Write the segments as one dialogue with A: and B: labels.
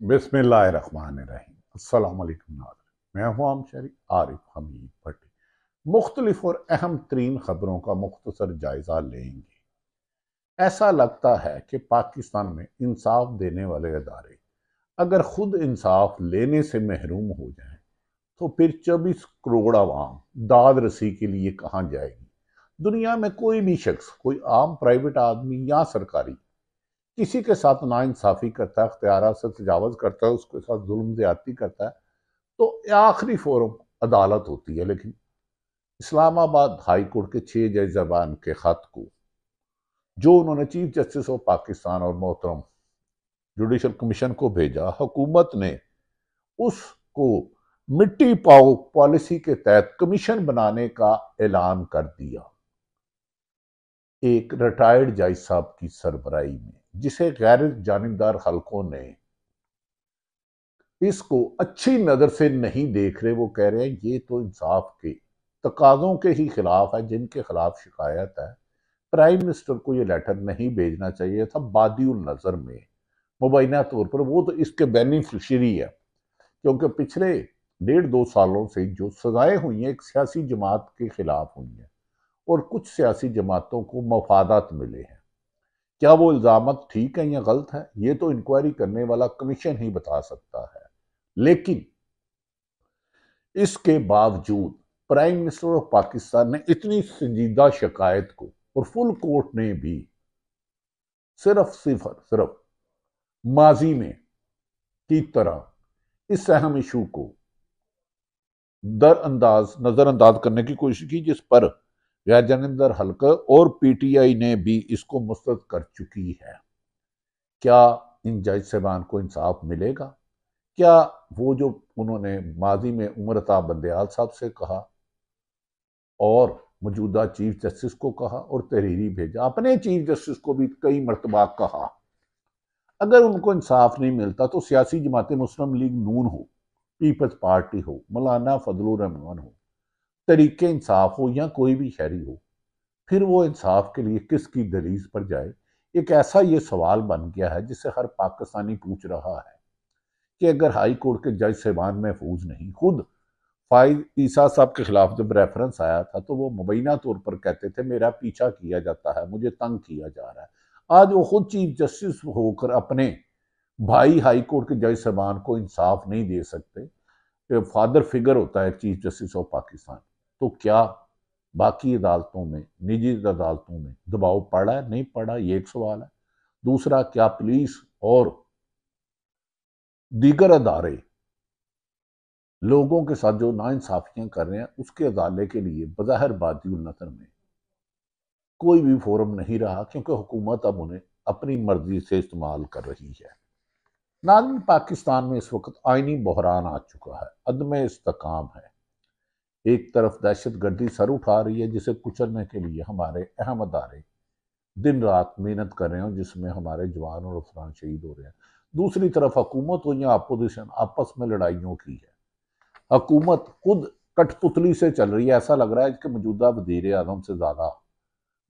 A: बिस्मिल्लाहिर्रहमानिर्रहीम। अस्सलाम वालेकुम नाज़रीन। मैं हूं आमशरी आरिफ हमीद भट्टी। मुख्तलिफ और अहम तरीन खबरों का मुख्तसर जायजा लेंगे। ऐसा लगता है कि पाकिस्तान में इंसाफ देने वाले अदारे अगर खुद इंसाफ लेने से महरूम हो जाएं तो फिर 24 करोड़ आवाम दाद रसी के लिए कहां जाएगी। दुनिया में कोई भी शख्स, कोई आम प्राइवेट आदमी या सरकारी, किसी के साथ नाइंसाफी करता है, अख्तियारात से तजावज़ करता है, उसके साथ जुल्म ज्यादती करता है, तो आखिरी फोरम अदालत होती है। लेकिन इस्लामाबाद हाई कोर्ट के 6 जज जबान के खत को जो उन्होंने चीफ जस्टिस ऑफ पाकिस्तान और मोहतरम जुडिशल कमीशन को भेजा, हुकूमत ने उसको मिट्टी पाओ पॉलिसी के तहत कमीशन बनाने का ऐलान कर दिया, एक रिटायर्ड जज साहब की सरबराही में, जिसे गैर जानिबदार हलकों ने इसको अच्छी नजर से नहीं देख रहे। वो कह रहे हैं ये तो इंसाफ के तकाजों के ही खिलाफ है, जिनके खिलाफ शिकायत है। प्राइम मिनिस्टर को ये लेटर नहीं भेजना चाहिए था बादिउल नजर में, मुबैना तौर पर वो तो इसके बेनिफिशियरी है, क्योंकि पिछले 1.5-2 सालों से जो सजाएं हुई हैं एक सियासी जमात के खिलाफ हुई हैं और कुछ सियासी जमातों को मफादात मिले हैं। क्या वो इल्जामत ठीक है या गलत है, ये तो इंक्वायरी करने वाला कमीशन ही बता सकता है। लेकिन इसके बावजूद प्राइम मिनिस्टर ऑफ पाकिस्तान ने इतनी संजीदा शिकायत को, और फुल कोर्ट ने भी सिर्फ माजी में की तरह इस अहम इशू को नजरअंदाज करने की कोशिश की, जिस पर गैर जानिबदार हल्का और पीटीआई ने भी इसको मुस्तरद कर चुकी है। क्या इन जज साहबान को इंसाफ मिलेगा? क्या वो जो उन्होंने माजी में उमर अताब बंदयाल साहब से कहा और मौजूदा चीफ जस्टिस को कहा और तहरीरी भेजा, अपने चीफ जस्टिस को भी कई मरतबा कहा, अगर उनको इंसाफ नहीं मिलता तो सियासी जमातें, मुस्लिम लीग नून हो, पीपल्स पार्टी हो, मौलाना फजलुर रहमान हो, तरीके इंसाफ हो या कोई भी शहरी हो, फिर वो इंसाफ के लिए किसकी दलील पर जाए? एक ऐसा ये सवाल बन गया है जिसे हर पाकिस्तानी पूछ रहा है कि अगर हाई कोर्ट के जज साहबान महफूज नहीं, खुद फाइज ईसा साहब के खिलाफ जब रेफरेंस आया था तो वो मुबैना तौर पर कहते थे मेरा पीछा किया जाता है, मुझे तंग किया जा रहा है। आज वो खुद चीफ जस्टिस होकर अपने भाई हाई कोर्ट के जज साहबान को इंसाफ नहीं दे सकते। फादर फिगर होता है चीफ जस्टिस ऑफ पाकिस्तान। तो क्या बाकी अदालतों में, निजी अदालतों में दबाव पड़ा है, नहीं पड़ा, ये एक सवाल है। दूसरा, क्या पुलिस और दीगर अदारे लोगों के साथ जो नाइंसाफियां कर रहे हैं उसके अदाले के लिए बज़ाहिर बादिउल नज़र में कोई भी फोरम नहीं रहा, क्योंकि हुकूमत अब उन्हें अपनी मर्जी से इस्तेमाल कर रही है। नाज़रीन, पाकिस्तान में इस वक्त आईनी बहरान आ चुका है, अदम इस्तेकाम है। एक तरफ दहशत गर्दी सर उठा रही है, जिसे कुचलने के लिए हमारे अहम अदारे दिन रात मेहनत कर रहे हैं, जिसमें हमारे जवान और अफसरान शहीद हो रहे हैं। दूसरी तरफ हुकूमत हो या अपोजिशन आपस में लड़ाइयों की है। हुकूमत खुद कठपुतली से चल रही है। ऐसा लग रहा है कि मौजूदा वजीर आजम से ज्यादा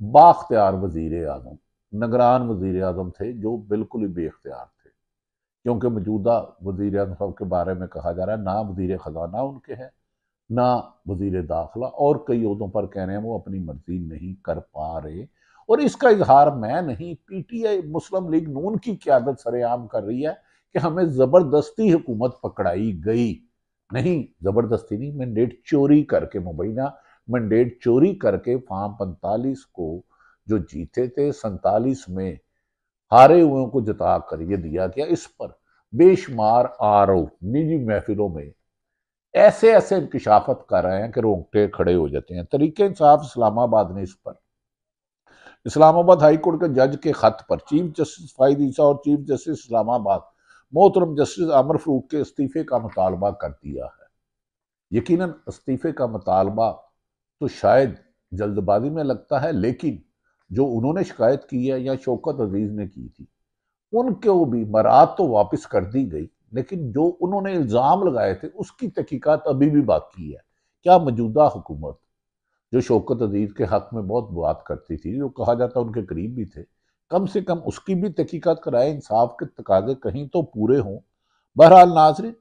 A: बाख्तियार वजीर आजम निगरान वजीर आजम थे, जो बिल्कुल ही बेख्तियार थे, क्योंकि मौजूदा वजीर आजम साहब के बारे में कहा जा रहा है ना वजीर खजाना उनके हैं, ना वजीर दाखिला, और कई अहदों पर कह रहे हैं वो अपनी मर्जी नहीं कर पा रहे। और इसका इजहार मैं नहीं, पीटीआई मुस्लिम लीग नून की क्यादत सरेआम कर रही है कि हमें जबरदस्ती हुकूमत पकड़ाई गई। नहीं, जबरदस्ती नहीं, मैंडेट चोरी करके, मुबैना मैंडेट चोरी करके फार्म 45 को जो जीते थे 47 में हारे हुए को जता कर ये दिया गया। इस पर बेशुमार आरोप निजी महफिलों में ऐसे ऐसे इंकशाफत कर रहे हैं कि रोंगटे खड़े हो जाते हैं। तरीके इंसाफ इस्लामाबाद ने इस पर इस्लामाबाद हाई कोर्ट के जज के खत पर चीफ जस्टिस फाइज ईसा और चीफ जस्टिस इस्लामाबाद मोहतरम जस्टिस अमर फरूक के इस्तीफे का मुतालबा कर दिया है। यकीनन इस्तीफे का मुतालबा तो शायद जल्दबाजी में लगता है, लेकिन जो उन्होंने शिकायत की है या शौकत अजीज ने की थी, उनको भी बरात तो वापस कर दी गई, लेकिन जो उन्होंने इल्जाम लगाए थे उसकी तहकीकात अभी भी बाकी है। क्या मौजूदा हुकूमत, जो शौकत अजीज के हक में बहुत बात करती थी, जो कहा जाता उनके करीब भी थे, कम से कम उसकी भी तहकीकात कराए, इंसाफ के तकाजे कहीं तो पूरे हों। बहरहाल नाज़रीन,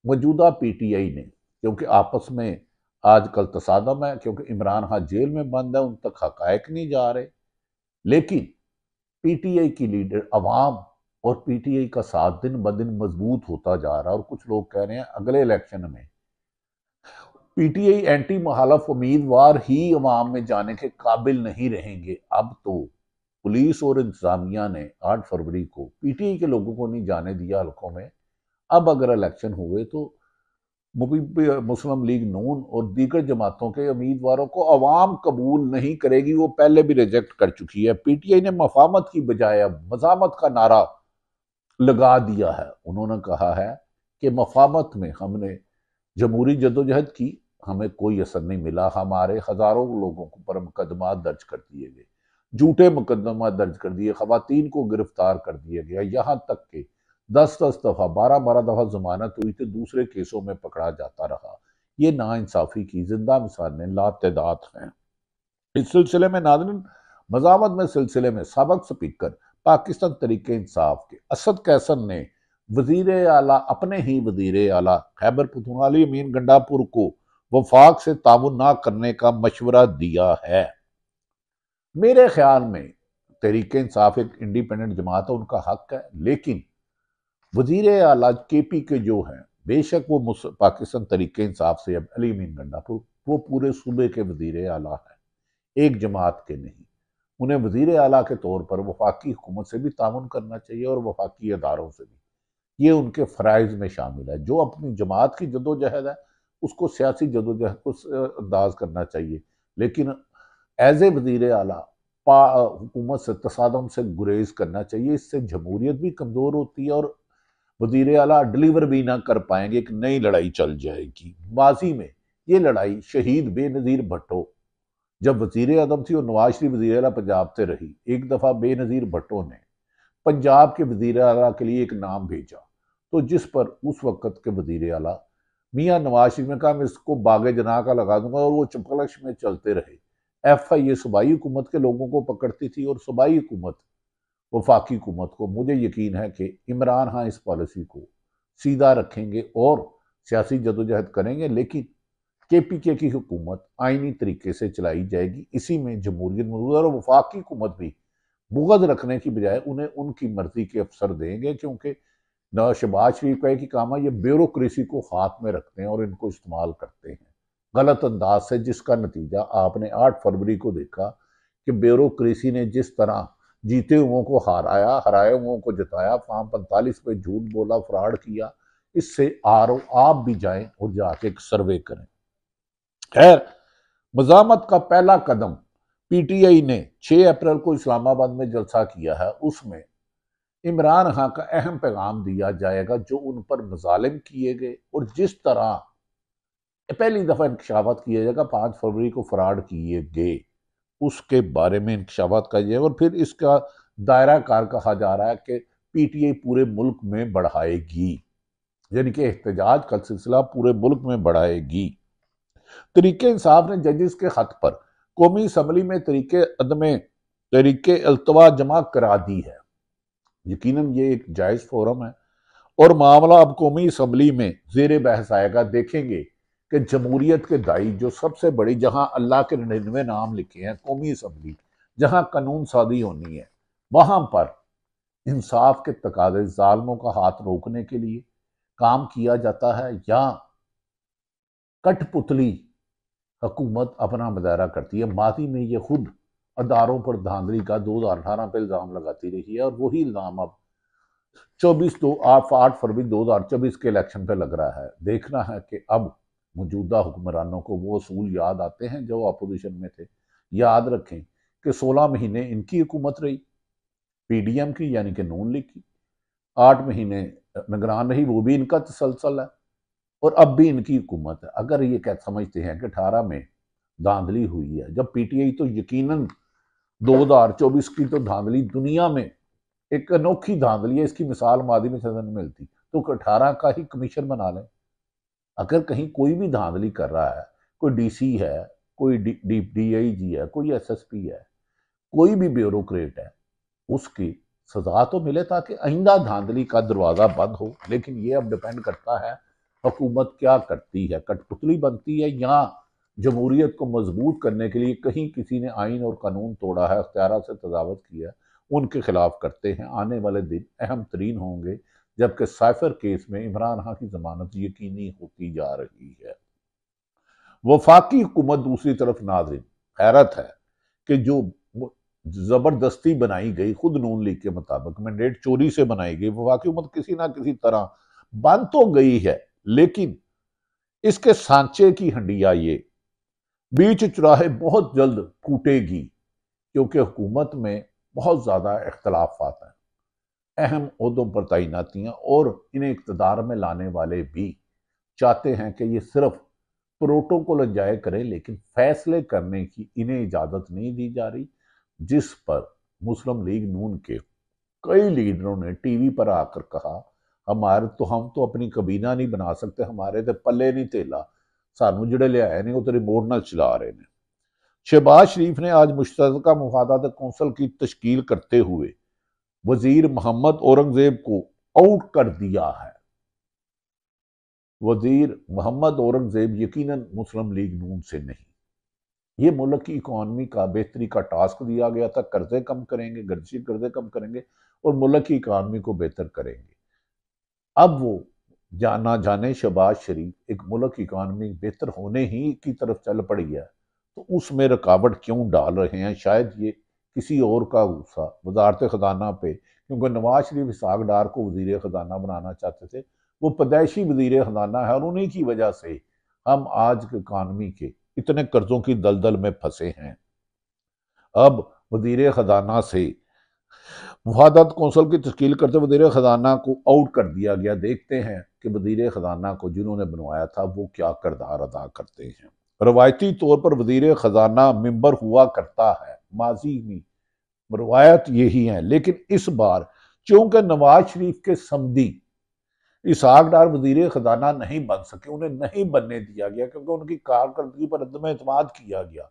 A: मौजूदा पीटीआई ने, क्योंकि आपस में आजकल तसादम है, क्योंकि इमरान खान जेल में बंद है, उन तक हकायक नहीं जा रहे, लेकिन पीटीआई की लीडर अवाम और पीटीआई का साथ दिन ब दिन मजबूत होता जा रहा है। और कुछ लोग कह रहे हैं अगले इलेक्शन में पीटीआई एंटी मुखालफ उम्मीदवार ही अवाम में जाने के काबिल नहीं रहेंगे। अब तो पुलिस और इंतजामिया ने 8 फरवरी को पीटीआई के लोगों को नहीं जाने दिया हलकों में। अब अगर इलेक्शन हुए तो मुस्लिम लीग नून और दीगर जमातों के उम्मीदवारों को अवाम कबूल नहीं करेगी, वो पहले भी रिजेक्ट कर चुकी है। पीटीआई ने मफामत की बजाय अब मजामत का नारा लगा दिया है। उन्होंने कहा है कि मफामत में हमने जमहूरी जदोजहद की, हमें कोई असर नहीं मिला, हमारे हजारों लोगों पर मुकदमा दर्ज कर दिए गए, झूठे मुकदमा दर्ज कर दिए, खवातीन को गिरफ्तार कर दिया गया, यहाँ तक कि 10-10 दफा 12-12 दफा जमानत हुई तो दूसरे केसों में पकड़ा जाता रहा। ये नाइंसाफी की जिंदा मिसालें लातदाद हैं। इस सिलसिले में नाज़रीन, मज़ामत में सिलसिले में सबक स्पीकर पाकिस्तान तरीके इंसाफ के असद कैसर ने वजीर आला, अपने ही वजीर आला खैबर पख्तूनख्वा अमीन गंडापुर को वफाक से ताउन ना करने का मशवरा दिया है। मेरे ख्याल में तरीके इंसाफ एक इंडिपेंडेंट जमात है, उनका हक है, लेकिन वजीर आला केपी के जो हैं, बेशक वो पाकिस्तान तरीके इंसाफ से अब अली अमीन गंडापुर वो पूरे सूबे के वजीर आला है, एक जमात के नहीं। उन्हें वजीर आला के तौर पर वफाकी हुकूमत से भी ताउन करना चाहिए और वफाकी अदारों से भी। ये उनके फ़राइज़ में शामिल है। जो अपनी जमात की जदोजहद है उसको सियासी जदोजहद को अंदाज करना चाहिए, लेकिन एज ए वजीर आला हुकूमत से तसादम से गुरेज करना चाहिए। इससे जमहूरियत भी कमज़ोर होती है और वजीर आला डिलीवर भी ना कर पाएंगे, एक नई लड़ाई चल जाएगी। माजी में ये लड़ाई शहीद बेनज़ीर भट्टो जब वजीर आजम थी और नवाज शरीफ वजीर आला पंजाब से रही, एक दफ़ा बेनज़ीर भट्टो ने पंजाब के वजीर आला के लिए एक नाम भेजा, तो जिस पर उस वक्त के वजीर आला मियाँ नवाज शरीफ ने कहा मैं इसको बागे जना का लगा दूंगा, और वो चपकलश में चलते रहे। FI सूबाई हुकूमत के लोगों को पकड़ती थी और सूबाई हुकूमत वफाकी हुकूमत को। मुझे यकीन है कि इमरान खान इस पॉलिसी को सीधा रखेंगे और सियासी जदोजहद करेंगे, लेकिन KPK की हुकूमत आईनी तरीके से चलाई जाएगी। इसी में जमहूरियत मौजूद है और वफाकी हुकूमत भी बुग़्ज़ रखने की बजाय उन्हें उनकी मर्जी के अफसर देंगे, क्योंकि शहबाज शरीफ का एक ही काम है, ये ब्यूरोक्रेसी को हाथ में रखते हैं और इनको इस्तेमाल करते हैं गलत अंदाज से, जिसका नतीजा आपने 8 फरवरी को देखा कि ब्यूरोक्रेसी ने जिस तरह जीते हुओं को हराया, हराए हुओं को जिताया, फॉर्म 45 पे झूठ बोला, फ्रॉड किया। इससे आप भी जाएं और जाके एक सर्वे करें। खैर, मज़ामत का पहला कदम पीटीआई ने 6 अप्रैल को इस्लामाबाद में जलसा किया है। उसमें इमरान खान का अहम पैगाम दिया जाएगा, जो उन पर मजालिम किए गए और जिस तरह पहली दफा इंकशाफात किया जाएगा 5 फरवरी को फ्रॉड किए गए, उसके बारे में इंकशाफात किया जाएगा। और फिर इसका दायरा कार कहा जा रहा है कि पीटीआई पूरे मुल्क में बढ़ाएगी, यानी कि एहतजाज का सिलसिला पूरे मुल्क में बढ़ाएगी। तरीके इंसाफ ने जजेस के खत पर कौमी असम्बली में तरीके अल्तवा जमा करा दी है। यकीनन ये एक जायज फोरम है और मामला अब कौमी असम्बली में जेर बहस आएगा। देखेंगे कि जमहूरियत के दाई जो सबसे बड़ी, जहां अल्लाह के 99 नाम लिखे हैं, कौमी असम्बली जहां कानून साजी होनी है, वहां पर इंसाफ के तकाजे जालिमों का हाथ रोकने के लिए काम किया जाता है या कठपुतली हुकूमत अपना मुजाहरा करती है। माजी में ये खुद अदारों पर धांधली का 2018 पे इल्ज़ाम लगाती रही है और वही इल्ज़ाम अब 8 फरवरी 2024 के इलेक्शन पे लग रहा है। देखना है कि अब मौजूदा हुक्मरानों को वो असूल याद आते हैं जो अपोजिशन में थे। याद रखें कि 16 महीने इनकी हुकूमत रही, PDM की यानी कि नून लीग की, 8 महीने निगरान रही, वो भी इनका तसलसल है, और अब भी इनकी हुकूमत है। अगर ये क्या समझते हैं कि 18 में धांधली हुई है, जब PTI तो यकीनन 2024 की तो धांधली दुनिया में एक अनोखी धांधली है, इसकी मिसाल मादी में नजर नहीं मिलती, तो 18 का ही कमीशन बना लें। अगर कहीं कोई भी धांधली कर रहा है, कोई DC है, कोई DIG है, कोई SSP है, कोई भी ब्यूरोक्रेट है, उसकी सजा तो मिले ताकि आइंदा धांधली का दरवाज़ा बंद हो। लेकिन ये अब डिपेंड करता है हुकूमत क्या करती है, कठपुतली बनती है या जमहूरियत को मजबूत करने के लिए कहीं किसी ने आइन और कानून तोड़ा है, अख्तियार से तजावत किया है, उनके खिलाफ करते हैं। आने वाले दिन अहम तरीन होंगे, जबकि साइफर केस में इमरान खान की जमानत यकीनी होती जा रही है। वफाकी हुकूमत दूसरी तरफ नाज़रीन हैरत है कि जो जबरदस्ती बनाई गई, खुद नून लीग के मुताबिक मैंडेट चोरी से बनाई गई वफाकी हुकूमत किसी ना किसी तरह बन तो गई है, लेकिन इसके सांचे की हंडिया ये बीच चुराहे बहुत जल्द फूटेगी, क्योंकि हुकूमत में बहुत ज्यादा इख्तलाफात हैं, अहम ओहदों पर तैनातियां, और इन्हें इक़्तिदार में लाने वाले भी चाहते हैं कि ये सिर्फ प्रोटोकॉल एंजॉय करें, लेकिन फैसले करने की इन्हें इजाजत नहीं दी जा रही, जिस पर मुस्लिम लीग नून के कई लीडरों ने टीवी पर आकर कहा हम तो अपनी कबीना नहीं बना सकते, हमारे तो पल्ले नहीं तेला, सानू जिहड़े लियाए ने वो तो रिमोट नाल चला रहे हैं। शहबाज शरीफ ने आज मुश्तरका मुफादात कौंसल की तश्कील करते हुए वजीर मोहम्मद औरंगजेब को आउट कर दिया है। वजीर मोहम्मद औरंगजेब यकीनन मुस्लिम लीग नून से नहीं, ये मुल्क की इकॉनमी का बेहतरी का टास्क दिया गया था, कर्जे कम करेंगे, गर्दिशी कर्जे कम करेंगे और मुल्क की इकॉनमी को बेहतर करेंगे। अब वो जाना जाने शहबाज शरीफ एक मुल्क की इकॉनमी बेहतर होने ही की तरफ चल पड़ी है, तो उसमें रुकावट क्यों डाल रहे हैं? शायद ये किसी और का गुस्सा वजारत खजाना पे, क्योंकि नवाज शरीफ इसहाक डार को वजीर खजाना बनाना चाहते थे, वो पैदाइशी वजीर खजाना है और उन्हीं की वजह से हम आज के इकॉनमी के इतने कर्जों की दलदल में फंसे हैं। अब वजीर खजाना से मुफादात कौंसल की तश्कील करते वजीर खजाना को आउट कर दिया गया। देखते हैं कि वजीर खजाना को जिन्होंने बनवाया था वो क्या किरदार अदा करते हैं। रवायती तौर पर वजीर खजाना मेंबर हुआ करता है, माजी में रवायत यही है, लेकिन इस बार चूंकि नवाज शरीफ के समधी इसहाक डार वजीर खजाना नहीं बन सके, उन्हें नहीं बनने दिया गया क्योंकि उनकी कारकर्दगी पर अदम एतमाद किया गया।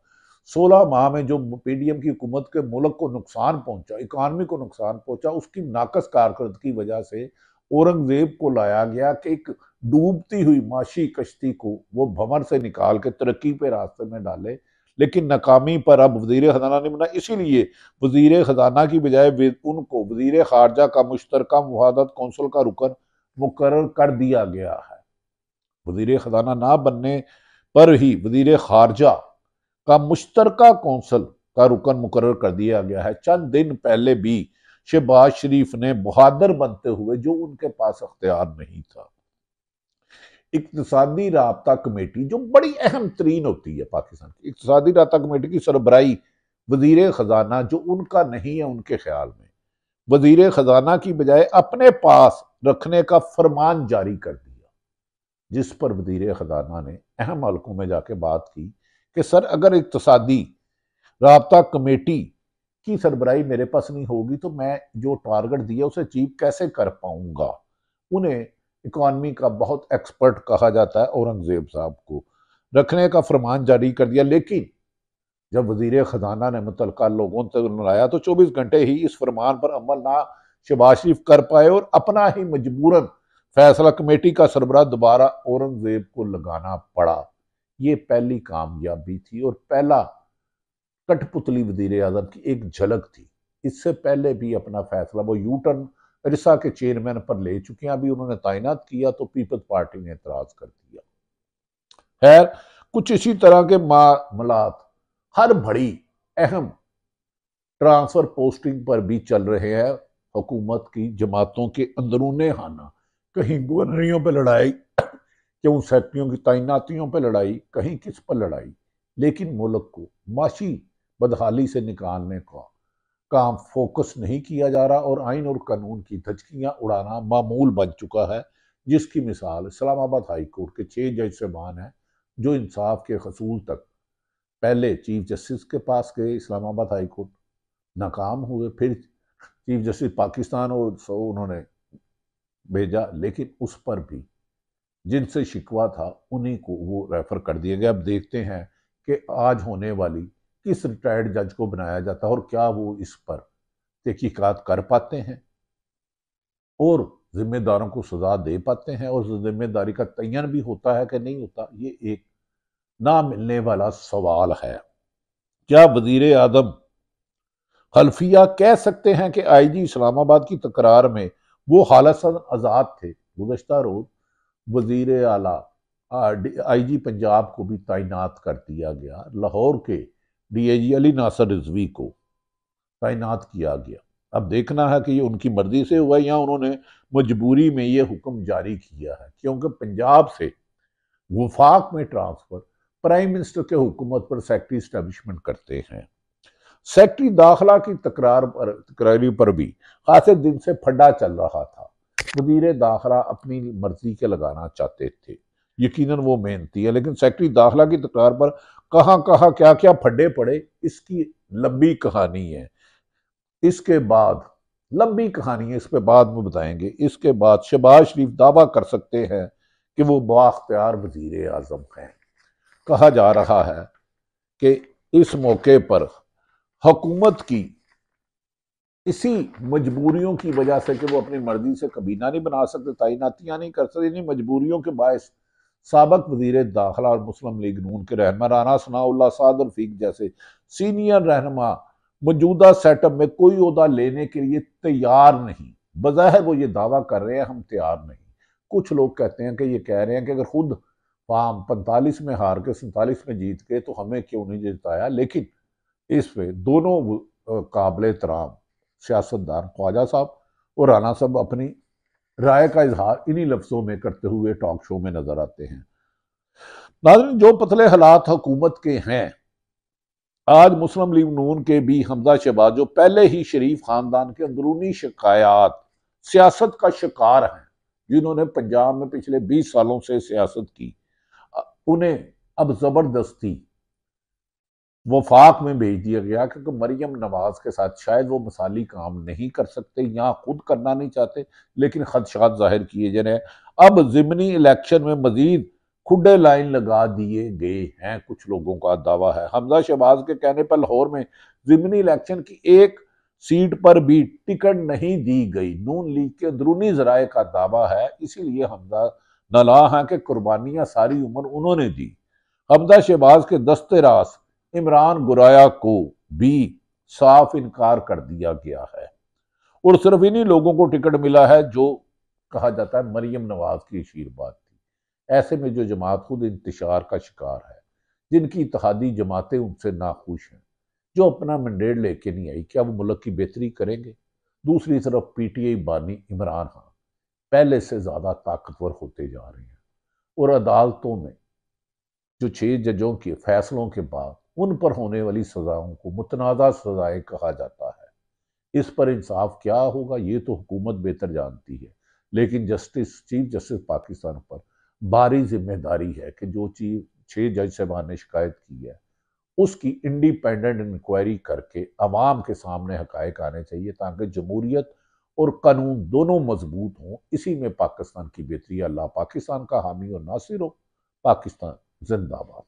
A: 16 माह में जो पीडीएम की हुकूमत के मुल्क को नुकसान पहुंचा, इकॉनमी को नुकसान पहुंचा, उसकी नाकस कारकर्दगी की वजह से औरंगजेब को लाया गया कि एक डूबती हुई माशी कश्ती को वो भंवर से निकाल के तरक्की पे रास्ते में डाले, लेकिन नाकामी पर अब वजीर खजाना नहीं बना। इसीलिए वजीर खजाना की बजाय उनको वजीर खारजा का मुश्तरका मुफादात कौंसल का रुकन मुकर्रर कर दिया गया है। वजीर खजाना ना बनने पर ही वजीर खारजा का मुश्तरका कौंसल का रुकन मुकर्रर कर दिया गया है। चंद दिन पहले भी शहबाज शरीफ ने बहादुर बनते हुए, जो उनके पास अख्तियार नहीं था, इक्तिसादी राबता कमेटी जो बड़ी अहम तरीन होती है पाकिस्तान की, इक्तिसादी राबता कमेटी की सरबराही वजीर खजाना जो उनका नहीं है, उनके ख्याल में वजीर खजाना की बजाय अपने पास रखने का फरमान जारी कर दिया, जिस पर वजीर खजाना ने अहम हलकों में जाके बात की कि सर अगर इक्तिसादी राबता कमेटी की सरबराही मेरे पास नहीं होगी तो मैं जो टारगेट दिया उसे अचीव कैसे कर पाऊंगा। उन्हें इकॉनमी का बहुत एक्सपर्ट कहा जाता है, औरंगजेब साहब को रखने का फरमान जारी कर दिया। लेकिन जब वजीर खजाना ने मुतलका लोगों तक लाया तो 24 घंटे ही इस फरमान पर अमल ना शहबाज शरीफ कर पाए और अपना ही मजबूरन फैसला कमेटी का सरबराह दोबारा औरंगजेब को लगाना पड़ा। ये पहली कामयाबी थी और पहला कठपुतली वजीर आजम की एक झलक थी। इससे पहले भी अपना फैसला वो यू टर्न रिसा के चेयरमैन पर ले चुके हैं, अभी उन्होंने तैनात किया तो पीपल्स पार्टी ने एतराज कर दिया। खैर, कुछ इसी तरह के मामलात हर बड़ी अहम ट्रांसफर पोस्टिंग पर भी चल रहे हैं। हुकूमत की जमातों के अंदरूने खाना, कहीं गवर्नरियों पर लड़ाई, क्यों सेक्रेटरियों की तैनातियों पर लड़ाई, कहीं किस पर लड़ाई, लेकिन मुल्क को माशी बदहाली से निकालने का काम फोकस नहीं किया जा रहा और आइन और कानून की धचकियां उड़ाना मामूल बन चुका है, जिसकी मिसाल इस्लामाबाद हाई कोर्ट के 6 जज साहबान हैं जो इंसाफ के हसूल तक पहले चीफ जस्टिस के पास गए, इस्लामाबाद हाई कोर्ट नाकाम हुए, फिर चीफ जस्टिस पाकिस्तान और उन्होंने भेजा, लेकिन उस पर भी जिनसे शिकवा था उन्हीं को वो रेफर कर दिया गया। अब देखते हैं कि आज होने वाली किस रिटायर्ड जज को बनाया जाता है और क्या वो इस पर तहकीकात कर पाते हैं और जिम्मेदारों को सजा दे पाते हैं, और जिम्मेदारी का तयन भी होता है कि नहीं होता, ये एक ना मिलने वाला सवाल है। क्या वजीर आजम खल्फिया कह सकते हैं कि आईजी इस्लामाबाद की तकरार में वो हालतन आजाद थे? गुज़श्ता रोज वजीर आला आईजी पंजाब को भी तैनात कर दिया गया, लाहौर के डीआईजी अली नासर रिजवी को तैनात किया गया। अब देखना है कि ये उनकी मर्जी से हुआ या उन्होंने मजबूरी में ये हुक्म जारी किया है, क्योंकि पंजाब से वफाक में ट्रांसफर प्राइम मिनिस्टर के हुकूमत पर सेक्रेटरी इस्टेब्लिशमेंट करते हैं। सेक्रेटरी दाखिला की तकरारी पर भी खासे दिन से फड्डा चल रहा था। वजीर दाखिला अपनी मर्जी के लगाना चाहते थे, यकीनन वो मेहनती है, लेकिन सेक्रेटरी दाखिला की तकरार पर कहाँ कहाँ क्या क्या फड्डे पड़े, इसकी लंबी कहानी है। इसके बाद लंबी कहानी है, इस पे बाद में बताएंगे। इसके बाद शहबाज शरीफ दावा कर सकते हैं कि वो बाख्तियार वजीर आजम हैं। कहा जा रहा है कि इस मौके पर हुकूमत की इसी मजबूरियों की वजह से कि वो अपनी मर्जी से कबीना नहीं बना सकते, तैनातियां नहीं कर सकते, इन्हीं मजबूरियों के बायस साबक वजीर दाखिला और मुस्लिम लीग नून के रहनमा राना सनाउल्लाह साद रफीक जैसे सीनियर रहनमा मौजूदा सेटअप में कोई ओहदा लेने के लिए तैयार नहीं। बज़ाहिर वो ये दावा कर रहे हैं हम तैयार नहीं। कुछ लोग कहते हैं कि ये कह रहे हैं कि अगर खुद फार्म 45 में हार के 47 में जीत गए तो हमें क्यों नहीं जिताया। लेकिन इस पे दोनों काबिल तराम सियासतदान ख्वाजा साहब और राना साहब अपनी राय का इजहार इन्हीं लफ्जों में करते हुए टॉक शो में नजर आते हैं। नाज़रीन, जो पतले हालात हुकूमत के हैं, आज मुस्लिम लीग नून के भी हमजा शहबाज जो पहले ही शरीफ खानदान के अंदरूनी शिकायत सियासत का शिकार हैं, जिन्होंने पंजाब में पिछले 20 सालों से सियासत की, उन्हें अब जबरदस्ती वफाक में भेज दिया गया, क्योंकि मरियम नवाज के साथ शायद वो मिसाली काम नहीं कर सकते या खुद करना नहीं चाहते, लेकिन खदशात जाहिर किए जा रहे हैं। अब जिमनी इलेक्शन में मजीद खुडे लाइन लगा दिए गए हैं, कुछ लोगों का दावा है। हमजा शहबाज के कहने पर लाहौर में जिमनी इलेक्शन की एक सीट पर भी टिकट नहीं दी गई। नून लीग के अंदरूनी जराए का दावा है, इसीलिए हमजा नला है कि कुर्बानियां सारी उम्र उन्होंने दी। हमजा शहबाज के दस्ते रास इमरान गुराया को भी साफ इनकार कर दिया गया है, और सिर्फ इन्हीं लोगों को टिकट मिला है जो कहा जाता है मरियम नवाज की आशीर्वाद थी। ऐसे में जो जमात खुद इंतशार का शिकार है, जिनकी इत्तेहादी जमातें उनसे नाखुश हैं, जो अपना मैंडेट लेके नहीं आई, क्या वो मुल्क की बेहतरी करेंगे? दूसरी तरफ पीटीआई बानी इमरान खान पहले से ज्यादा ताकतवर होते जा रहे हैं, और अदालतों में जो 6 जजों के फैसलों के बाद उन पर होने वाली सजाओं को मुतनाज़ा सजाएं कहा जाता है। इस पर इंसाफ क्या होगा ये तो हुकूमत बेहतर जानती है, लेकिन चीफ जस्टिस पाकिस्तान पर भारी जिम्मेदारी है कि जो चीज 6 जज साहबान ने शिकायत की है उसकी इंडिपेंडेंट इंक्वायरी करके अवाम के सामने हकायक आने चाहिए, ताकि जमहूरियत और कानून दोनों मजबूत हों। इसी में पाकिस्तान की बेहतरी। अल्लाह पाकिस्तान का हामी और नासिर हो। पाकिस्तान जिंदाबाद।